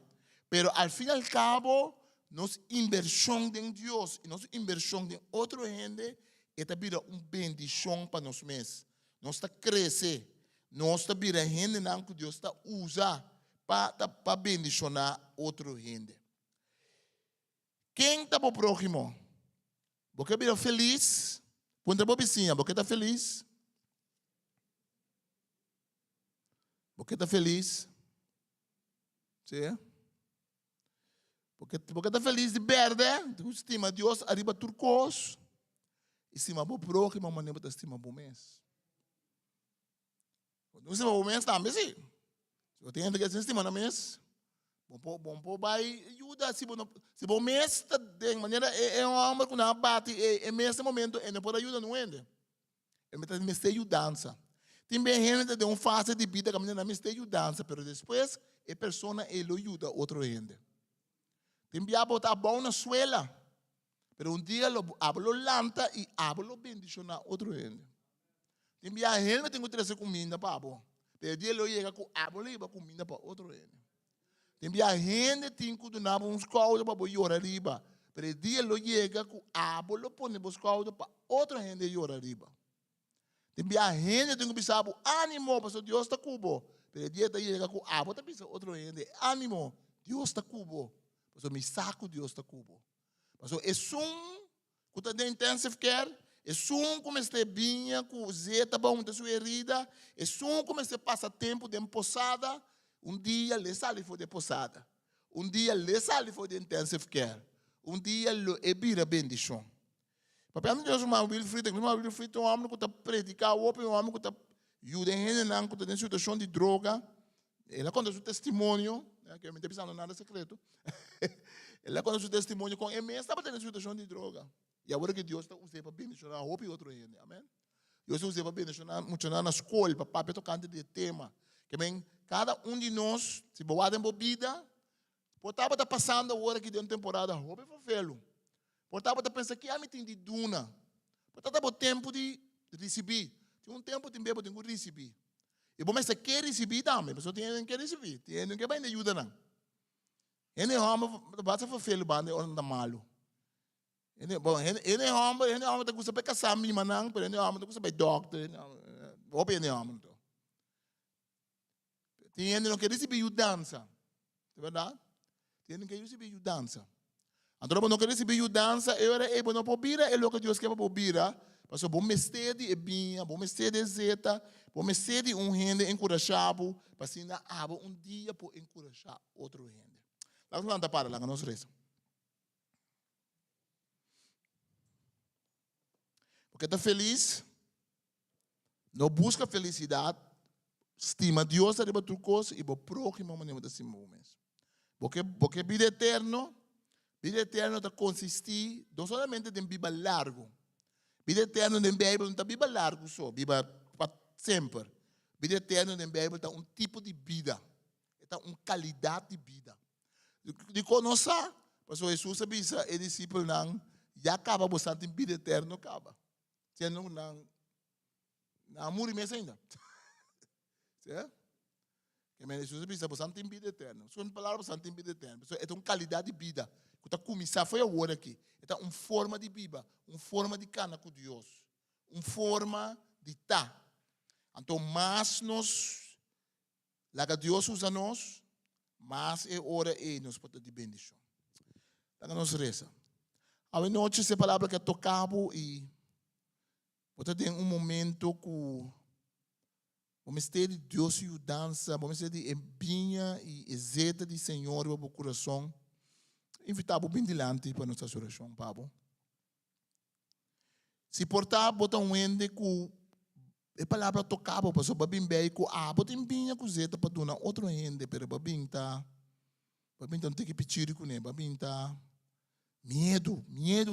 Speaker 3: Mas ao fim e ao cabo, nossa inversão em Deus e nossa inversão em outra gente está vira bendição para nós mesmos. Nós está crescer, nós está vira gente que Deus está usando para bendicionar outra gente. Quem está para o próximo? Você vira feliz? Põe para a piscina, você está feliz? Você está feliz? Sim? Porque está feliz de verde, estima Deus, arriba turcos, estima para o próximo, mas não estima para o mês. Não estima para o mês também, sim. Se eu tenho que estima no mês, bom, vai ajudar. Se o mês está de maneira, é um homem que não bate, é nesse momento, não pode ajudar, não é? É me está ajudando. Tem bem gente de uma fase de vida que me está ajudando, mas depois, a pessoa, ele ajuda outra gente. Tem que botar bom na escola, mas dia hablo lanta e hablo bendicionar outro gente. Tem que gente tem que trazer comida para abo, mas dia ele chega com hablo e comida para outro gente. Tem que gente tem que dar uns caldos para chorar riba, mas dia ele chega com hablo põe os caldos para outra gente chorar riba. Tem que gente tem que pensar ânimo, porque Deus está cubo, mas dia ele chega com hablo está pensando outra gente ânimo, Deus está cubo. Mas me saco Deus está cubo. Mas é que está de intensive care, é como está bem, com o zeta bom da sua herida, é como está passa tempo de posada, dia ele sai for de posada, dia ele sai for de intensive care, dia ele é bira bendição. Papai não Deus uma Wilfried, um homem que está predicando, um homem que está ajudando, que está em situação de droga, ele conta o seu testemunho. Que eu não estou pensando nada secreto. Ele conta o seu testemunho com ele estava tendo situação de droga. E agora que Deus está usando para bendicionar a roupa e outro ainda. Amém? Deus está usando para bendicionar muito na escola, para papai tocando de tema. Que bem, cada de nós, se boa em bebida, portava está passando a hora que deu uma temporada, roupa foi feio. Portava está pensando que me tem de duna. Portava o tempo de receber. Tinha um tempo de bebo, tem que receber. E bom, mas você quer receber também, mas você tem que receber. Tem que vai ajuda não. Ele é homem, basta for feio, bande onda malo. Ele é homem, tá com saber casar me manang, pero ele é homem, tá com saber doctor, ou ele é homem então. Tem gente não quer receber ajudança. É verdade? Tem gente que receber ajudança. Então, não quer receber ajudança, eu era não pobira, é o que Deus quer para pobira. Mas o bom mestre é bem, bom mestre é zeta, bom mestre é gente encorajado, para assim na aba dia para encorajar outro gente. Vamos lá para lá, nós reza. Porque está feliz, não busca felicidade, estima Deus arriba tudo coisa e o próximo maneira de cima mesmo. Porque vida eterna está consistir não somente em vida largo. Vida eterna na Bíblia não está vida largo só, vida para sempre. Vida eterna na Bíblia está tipo de vida, está qualidade de vida. De conosco, pastor Jesus avisa e discípulo não, já acaba bastante vida eterna acaba. Se não morre mais ainda. Certo? Que Jesus avisa bastante vida eterna. São palavras bastante vida eterna. É uma qualidade de vida. Que está começando foi agora aqui. É uma forma de vida, uma forma de cana com Deus, uma forma de estar. Então, mais nós, lá que Deus usa nós, mais é hora e nos pode de bendição. Lá que nós reza. A noite essa palavra que tocava e pode ter momento que vamos ter de Deus e dança, vamos ter de embinha e exeta de Senhor para o coração. Invitava bem dilante para nossa oração, Pablo. Se portar, botar ende que a palavra tocava, passou para bem bem, que botar embinha com zeta para dar outro ende, pero para bem tá não tem que pedir com ele, para bem tá medo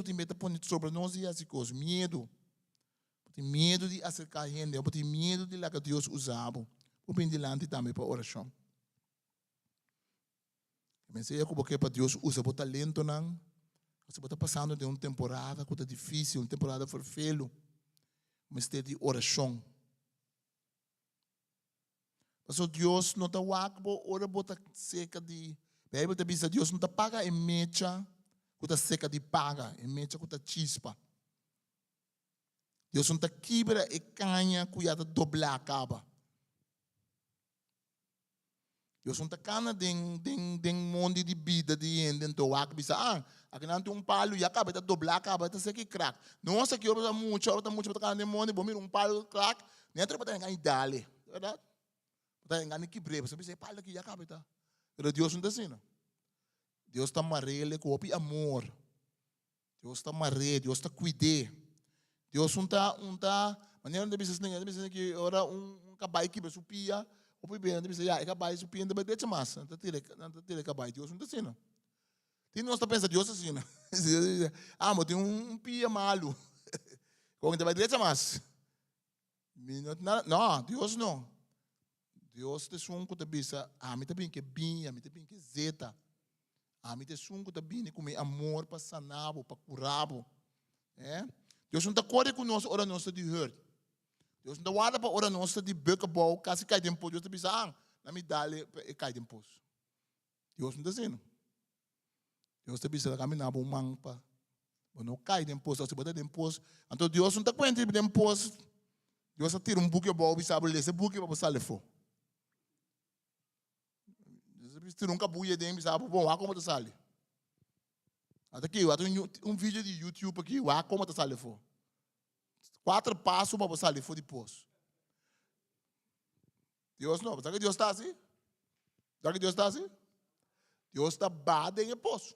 Speaker 3: te mete põe sobre nós e as coisas, medo de acercar a gente, tem medo de lá que Deus usava, para bem dilante também para oração. Pensei que para Deus usa o talento não. Você está passando de uma temporada que está difícil, uma temporada forfelo, mas tem de oração. Mas Deus não está wakbo, ora bota seca de, a Bíblia diz que Deus não está paga em mecha, que está seca de paga, em mecha que está chispa. Deus não está quebra e canha que já doblar acaba. Deus não está cana de mundo de vida de gente, então aqui não tem palo e acaba de doblar, acaba de ser que crack. Nossa, que eu estou muito, para cana de mundo, vou mirar palo crack, nem entra para ganhar dale, verdade? Para ganhar que breve, você pensa palo aqui acaba tá. Mas Deus não está assim, não. Deus está marrele com o amor. Deus está marrele, Deus está cuidando. Deus não está, maneira de dizer que ora cabai que besupia. O primeiro diz, é capaz de supir, ainda deixa massa, não tem capaz, Deus não está assim, não. Tem nós está pensando, Deus assim, não. Mas tem pia malo, como ainda vai deixar massa. Não, Deus não. Deus te sunco te bisa, me te bem que binha, me te bem que zeta, me te sunco te bem com amor para sanar, para curar, Deus não está correndo com nós, ora nós de hurt. Deus não guarda para orar nossa de beca bom, caso cai de Deus está pensando, na me dá e cai de imposto. Deus não está dizendo. Deus está pensando, caminhar para manpa, não cai de imposto, se botar de imposto. Então Deus não está quente de imposto. Deus está tirando buque bom, sabe esse buque para passar ali fora. Deus tira cabuia de sabe bom, como está sali. Até aqui, eu tenho vídeo de YouTube aqui, como está sali fora. 4 passos para você ali, for depois. Deus não, sabe que Deus está assim? Sabe que Deus está assim? Deus está bad em poço.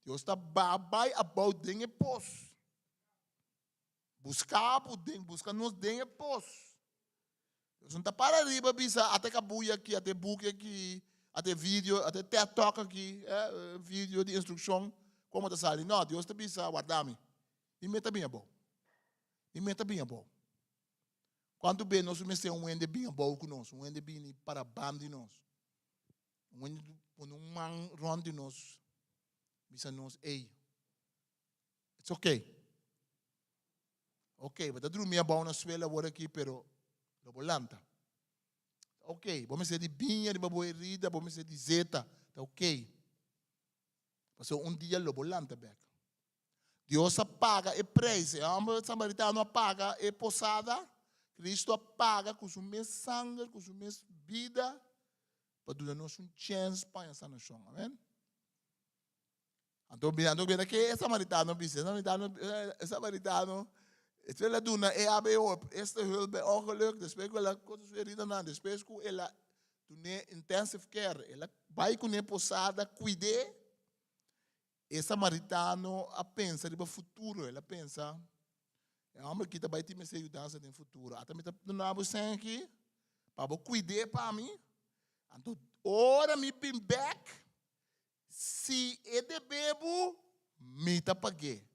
Speaker 3: Deus está babai about em poço. Buscar nos em poço. Deus não está para riba, bisa, até cabuia aqui, até book aqui, até vídeo, até TikTok aqui, vídeo de instrução, como está ali. Não, Deus está bisa, guardar-me. E me está bem bom. E meta bem bom. Quando bem nós começamos ende bem bom conosco, ende bem para bam de nós, ende man run de nós, bisa nós, hey, it's okay, mas tá dormir bom na escola agora aqui, pero lo volanta, okay, vamos ser de binha, de baboy rida, vamos ser de zeta, tá okay, mas dia lo volanta back. Deus apaga e preço. O samaritano apaga e posada. Cristo apaga com o mesmo sangue, com a mesma vida, para dar-nos chance para essa nação. Amém? Então, bem aqui, é samaritano, ela duna e abe op, este hulp ongeluk, depois que ela coisas verida não, depois que ela dune intensive care, ela vai com a posada, cuide. E samaritano a pensa no futuro, ela pensa, é uma que vai ter mais ajudança no futuro. Até me tá dando aqui, para cuidar para mim. Então, ora me bem back, se é de bebo, me tá paguei.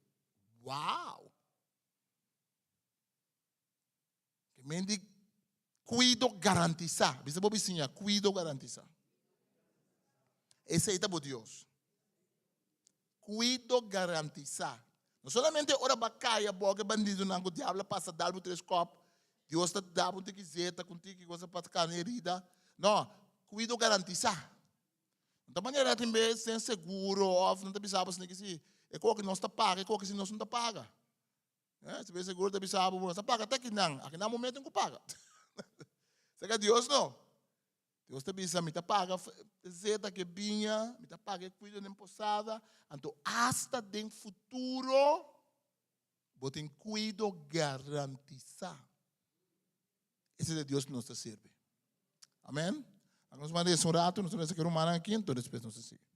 Speaker 3: Uau! Que me diz, cuido garantizar. Você pode dizer, cuido garantizar. Esse aí tá por Deus. Cuido garantizar. Não somente ora bacaia, boca, bandido, não, o diabo passa a dar por 3 copos. Deus está dando o que quiser, está contigo, que você pode ficar herida. Não, cuido garantizar. Da maneira também, sem seguro, não está pensando assim, que se é coisa que não está paga, é coisa que se não está paga. Se você seguro, está pensando, não está paga, até que não momento não paga. Você quer Deus, não? Deus está pensando, me está paga, zeta que vinha, me está paga, cuida de posada, então, hasta dentro futuro, botem cuido garantizar. Esse é Deus que nos serve. Amém? Vamos mandar um rato, nós vamos querer um aqui, então depois nós seguimos.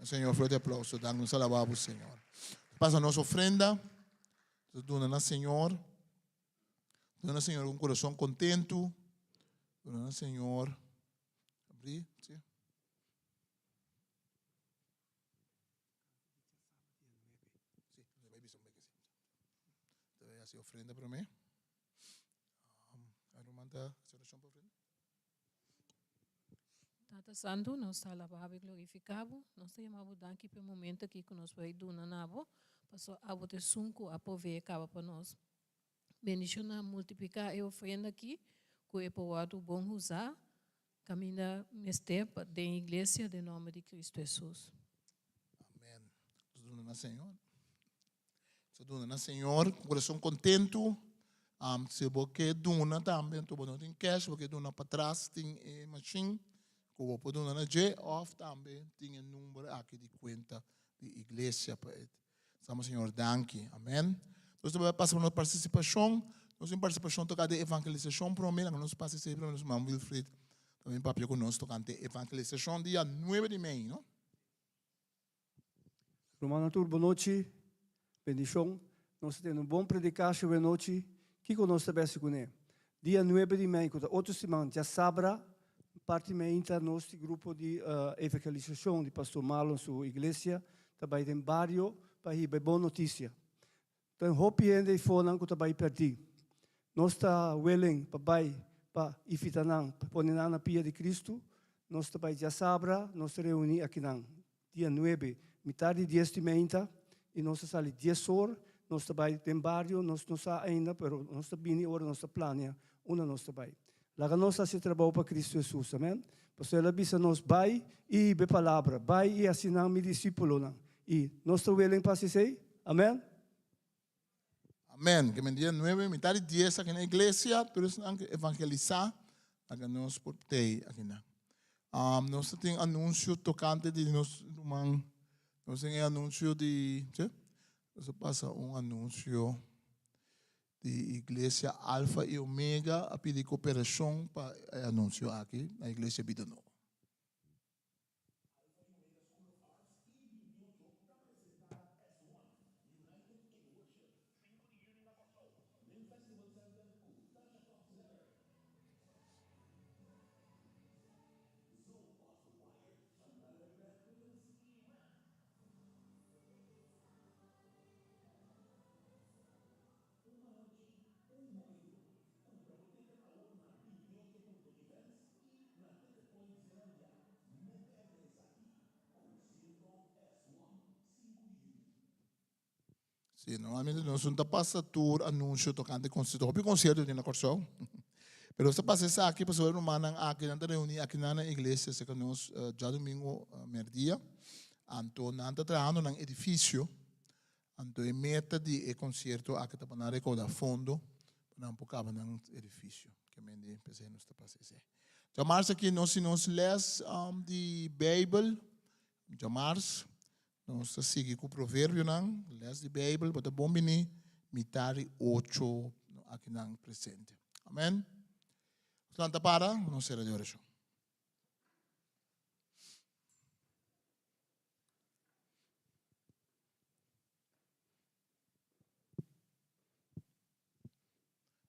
Speaker 3: Senhor, forte aplauso. Damos alabado, Senhor. Passa a nossa ofrenda. Dona Senhor. Dona Senhor com coração contento. Dona Senhor. Abrir. Sim. Essa ofrenda para mim.
Speaker 4: Tata Santo, nós está alabado e glorificado. Nós te chamamos aqui pelo momento aqui que nós vai do nanabo. Passou a botar sunco a pover acaba para nós. Bendicionar, multiplicar a ofrenda aqui, que é para o bom usar. Caminha mestre da igreja, em nome de Cristo Jesus.
Speaker 3: Amém. Dona Senhor. Dona Senhor, com coração contento. Se você dona também, tu não tem cash, porque dona para trás tem machine. Como pode dona na J off também tem número aqui de conta de igreja para Estamos Senhor, danke. Amém. Nós também passamos na participação. Nós em participação tocando de evangelização para mim, nós passamos sempre para nós irmão Wilfred. Também papai conosco tocando de evangelização dia 9 de maio, não?
Speaker 5: Romana tur, boa noite. Bendição. Nós temos bom predicação boa noite. Que conosco também se conhece. Dia 9 de maio, outra semana, já sabra, parte do nosso grupo de evangelização de pastor Marlon, sua igreja, também tem barrio, para ir boa notícia. Então, hope ainda e foram que também perdi. Nós está willing para ifitanan, para pôr na pia de Cristo. Nós também já sabra, nós reunimos aqui na dia 9, metade de 10 de manhã, e nós saímos 10 horas. Nós também tem barrio, nós não sabemos ainda, mas nós também agora nós planeamos, nós também. Lá nós se trabalho para Cristo Jesus, amém? Porque ela bisa nós vai e be palavra, vai e assinar mi discípulo, e nós estamos willing para se sei, amém?
Speaker 3: Amém. Que me dia 9, metade de 10 aqui na igreja, todos evangelizar, aqui nós por ter aqui na. Nós temos anúncio tocante de nós, nós temos anúncio de, nós passa anúncio de igreja Alfa e Omega, a pedir cooperação para anúncio aqui na igreja Vida Nova. Sim, normalmente nós não passa tour anúncio tocante concerto de na Corsol. Pero se passa isso aqui, pessoal, não mandam aqui na reunião aqui na igreja, se que nós já domingo meio-dia, então nós estamos trabalhando num edifício, então a meta de concerto aqui está para recaudar fundo, para não poucar num edifício, que me diz, pensei nós está passando isso. Já março aqui nós lemos de Bíblia, já março. Nós seguimos com o provérbio, lemos de Bíblia, para bom menino, metade 8 aqui no presente. Amém? Planta para, não será de oração.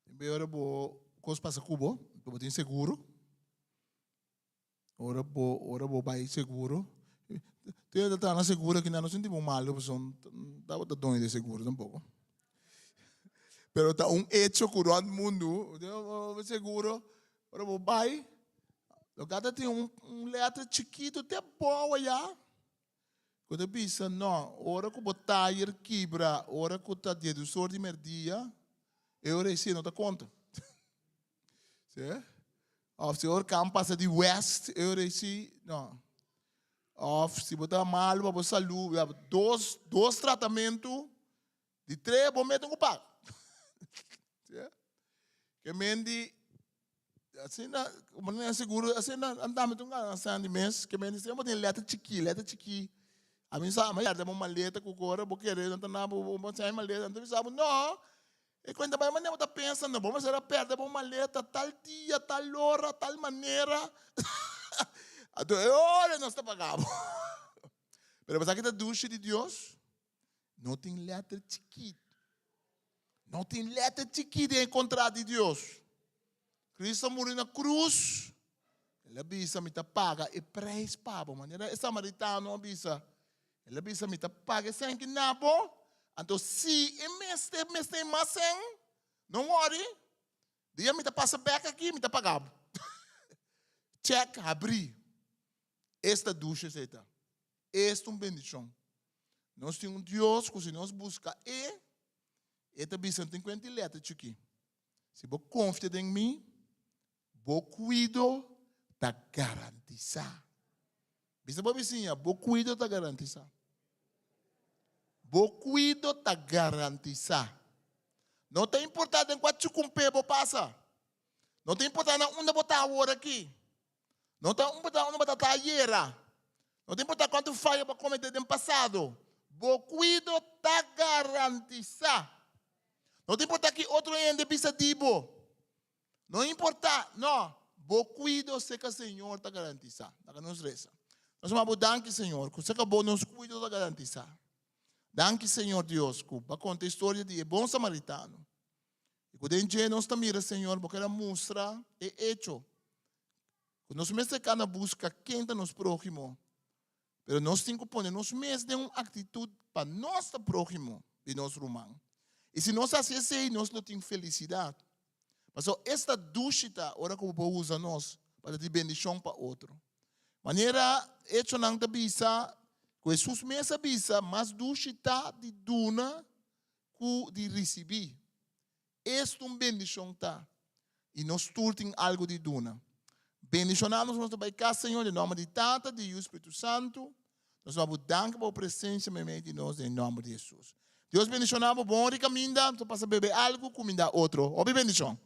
Speaker 3: Agora vou coisa passa cubo, vou ter seguro. Ora vou vai seguro. Tu ainda está na segura que não sentimos mal, porque estava dando de seguro tampouco. Pero está hecho com o mundo, seguro. Ora vou vai. O cara tem letra chiquito, até boa já. Quando eu penso, não, ora que o tire quebra, ora que o dedutor de merdia, eu recebi não dá conta. Certo? Ou se o campo passa de west, eu recebi, não. Ou se botar mal para a saúde, dois tratamentos, de 3, vou meter um pago. Que mendi, assim, não é seguro, assim, andamos um de mês, que mendi, sempre tem letra chiqui. A mim sabe, mas uma maleta com cor, vou querer, não tá vou sair maleta, não sabe, não. E quando vai maneira tá pensando, vamos ser perto de uma maleta, tal dia, tal hora, tal maneira. Olha, nós está pagando. Pero você que ducha de Deus, não tem letra chiquita. Não tem letra chiquita em encontrar de Deus. Cristo morreu na cruz. Ele avisa me paga e preço pago. Maneira samaritano avisa. Ele avisa me paga sem que nabo. Então se me tem mais sem, não worry. Dia me passa back aqui, me pagado. Check, abrir. Esta ducha está. Esta bendição. Nós temos Deus que se nós busca esta bendição tem 50 letras aqui. Se você confia em mim, vou cuido da garantizar. Bisa ba vizinha, vou cuido da garantizar. Vou cuido da garantizar. Não tem importância em quanto cumpre passa. Não tem importância onde botar a hora aqui. Não tem importância onde botar a talheira. Não tem importância quanto falha para cometer no passado. Vou cuido da garantizar. Não tem importância que outro ainda pisa dibo. Não importa, não. Vou cuido se que o Senhor está garantizar. Está nos reza. Nós vamos danke Senhor, que você acabou nos cuido da garantizar. Danke Senhor Deus, que para contar a história de bom samaritano. E quando a gente nos mira Senhor, porque ela mostra e hecho. Quando nós mesmos na busca quem está nos próximo, mas nós temos que pôr nós mesmos de uma atitude para nosso próximo e nosso irmão. E se nós fazemos assim, nós não temos felicidade. Mas esta duchita, ora que eu vou usar nós, para dar bendição para outro. Maneira, hecho não te bisa, que Jesus mesmo bisa, mas duchita de duna, que de receber. Esta é uma bendição, tá? E nós turtem algo de duna. Bendicionamos nosso Pai, Senhor, em nome de Tata, de Espírito Santo. Nós vamos dar a presença de nós, em nome de Jesus. Deus bendicionamos, bom e caminho, para beber algo, comida outro. Obrigado, bendição.